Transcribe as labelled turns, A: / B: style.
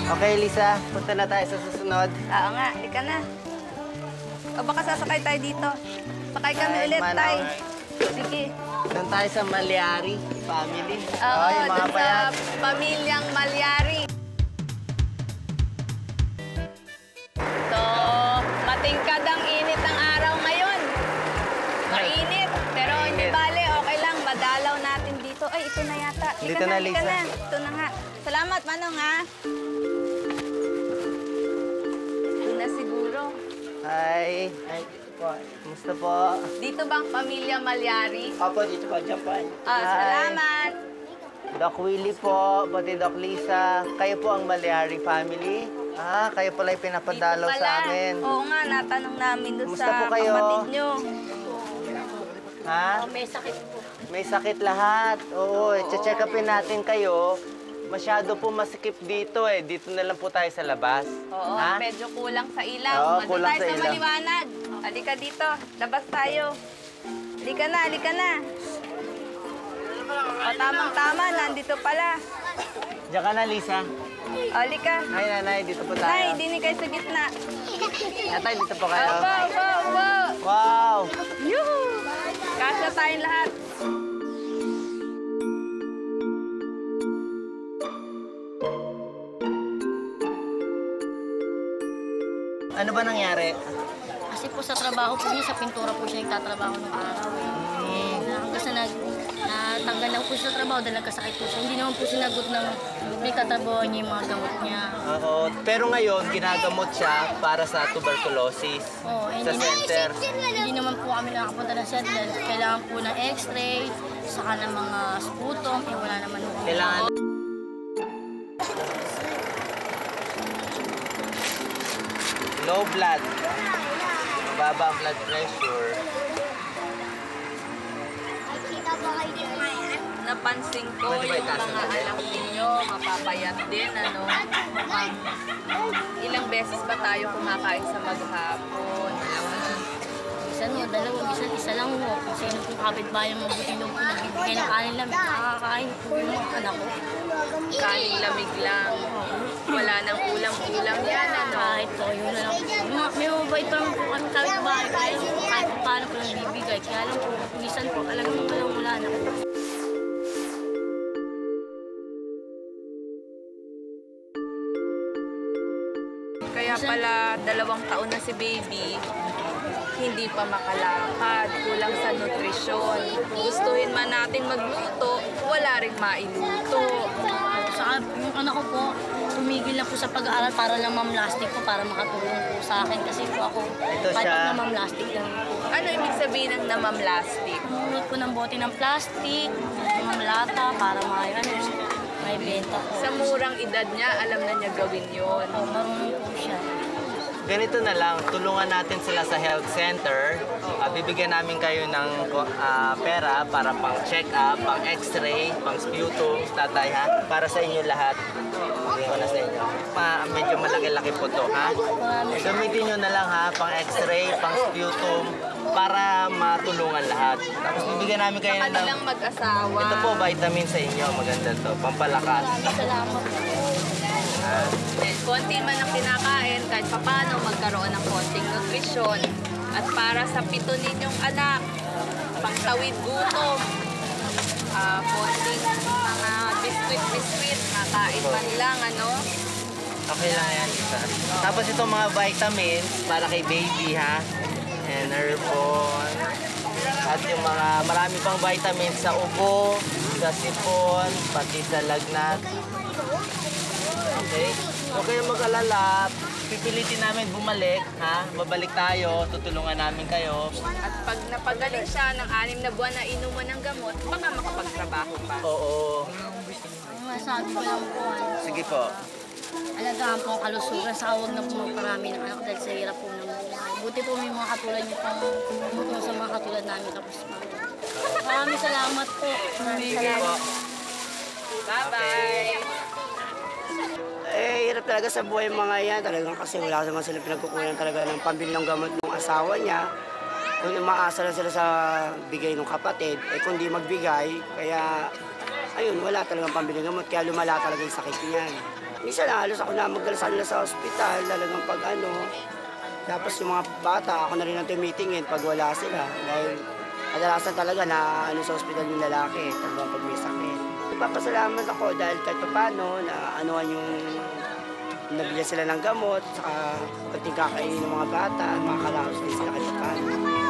A: Okay, Lisa. Punta na tayo sa susunod.
B: Oo nga, halika na. O baka sasakay tayo dito. Sakay kami ulit, tay. Sige.
A: Doon tayo sa Malyari family.
B: Oo,
A: yung mga
B: dun sa
A: payat.
B: pamilyang Malyari. So, matingkad ang init ng araw ngayon. Mainit, pero hindi bale, okay lang. Madalaw natin dito. Ay, ito na yata.
A: Dito na,
B: halika
A: Lisa.
B: na. Ito na nga. Salamat, Manong, ha? Ito na siguro.
A: Hi. Hi. Kumusta po?
B: Dito bang pamilya Malyari?
C: Opo, dito po, Japan.
B: Ah, salamat.
A: Doc Willie po, pati Doc Lisa. Kayo po ang Malyari family? Ah, kayo pala yung pinapadalaw
B: Dito
A: sa
B: pala.
A: amin.
B: Oo nga, natanong namin doon
A: Kumusta
B: sa
A: po kayo?
B: kapatid nyo.
A: Ha?
B: May sakit po.
A: May sakit lahat. Oo, check upin natin kayo. Masyado po masikip dito eh. Dito na lang po tayo sa labas.
B: Oo,
A: Ha?
B: medyo kulang sa ilaw.
A: Oo,
B: Doon
A: kulang
B: tayo
A: sa
B: sa
A: ilaw.
B: maliwanag. Halika dito. Labas tayo. Halika na, halika na. O, tamang-tama. Nandito pala.
A: Diyan ka na, Lisa.
B: O, halika.
A: Ay, nanay, dito po tayo.
B: Nay, dinig kayo sa gitna.
A: Natay, dito po kayo.
B: Opo, opo, opo.
A: Wow!
B: Yuhu! Kasya tayong lahat.
A: Ano ba nangyari?
D: Kasi po sa trabaho po niya, sa pintura po siya nagtatrabaho ng araw eh. Hanggang sa natanggal lang po siya sa trabaho dahil nagkasakit po siya. Hindi naman po sinagot ng may katrabaho niya yung mga gamot niya.
A: Oo. Pero ngayon, ginagamot siya para sa tuberculosis
D: Oo,
A: sa center.
D: Hindi naman po kami nakapunta ng center dahil kailangan po ng x-ray, saka ng mga sputum, eh wala naman po.
A: Kailangan... No blood. Mababa ang blood pressure.
B: Napansin ko
A: Pwede ba
B: yung
A: itaas
B: mga
A: natin?
B: anak ninyo, mapapayat din, ano. Mukhang ilang beses ba tayo kumakain sa maghapon?
D: Minsan mo, dalawa, minsan isa lang mo. Kung sino pong kapitbahay mo, buti nung po nagbibigay ng kanin lang, nakakain po yung mga anak ko.
B: Kaning lamig lang. Wala nang ulam-ulam yan, ano.
D: Kahit po, yun na lang. May mabait pa naman po kami kapitbahay, kaya kahit paano po lang bibigay. Kaya lang po, minsan po talagang wala na po.
B: Kaya pala 2 taon na si baby, hindi pa makalakad, kulang sa nutrisyon. Gustuhin man natin magluto, wala rin mailuto.
D: Saka yung anak ko po, tumigil na po sa pag-aaral para lang mamlastic po, para makatulong po sa akin. Kasi po ako,
A: Ito
D: kahit
A: siya.
D: na mamlastic lang po.
B: Ano ibig sabihin ng namamlastic?
D: Nunod po ng bote ng plastic, ng lata, para may benta po.
B: Sa murang edad niya, alam na niya gawin yon.
D: So, marunong po siya.
A: Ganito na lang, tulungan natin sila sa health center. Bibigyan namin kayo ng pera para pang check-up, pang x-ray, pang sputum, tatay ha, para sa inyo lahat. Bigyan ko na sa inyo. Medyo malaki-laki po to ha. Gamitin nyo na lang ha, pang x-ray, pang sputum, para matulungan lahat. Tapos bibigyan namin kayo ng...
B: Kanilang mag-asawa.
A: Ito po, vitamin sa inyo. Maganda to. Pampalakas.
D: Maraming salamat po.
B: Konti man ang kinakain, kahit papano magkaroon ng konting nutrisyon. At para sa 7 ninyong anak, pangtawid gutom, konting mga biskwit, makain man lang, ano?
A: Okay lang yan, isa. Tapos itong mga vitamins para kay baby, ha? Enervon. At yung mga marami pang vitamins sa ubo, sa sipon, pati sa lagnat. Okay? Huwag kayong mag-alala. Pipilitin namin bumalik, ha? Babalik tayo, tutulungan namin kayo.
B: At pag napagaling siya ng 6 na buwan na inuman ng gamot, baka makapagtrabaho pa.
A: Oo.
D: Ang masabi ko lang po,
A: Sige po.
D: alagaan po ang kalusugan sa huwag na po magparami ng anak dahil sa hirap po ng buhay. Buti po may mga katulad niyo pang tumutulong sa mga katulad namin tapos maraming salamat po.
A: Sige po.
B: Bye-bye!
C: Eh, hirap talaga sa buhay mga yan. Talagang kasi wala naman sila pinagkukunan talaga ng pambili ng gamot ng asawa niya. Kung umaasa lang sila sa bigay ng kapatid, eh kung di magbigay, kaya ayun, wala talagang pambili ng gamot. Kaya lumala talaga yung sakit niyan. minsan halos ako na magdala sa kanila sa ospital, talagang pag ano. Tapos yung mga bata, ako na rin ang tumitingin pag wala sila. Dahil kadalasan talaga na ano sa ospital yung lalaki, talagang pag may sakit. Nagpapasalamat ako dahil kahit paano na anuhan yung nabila sila ng gamot, saka pati kakainin ng mga bata, makakalaos din sila kahit paano.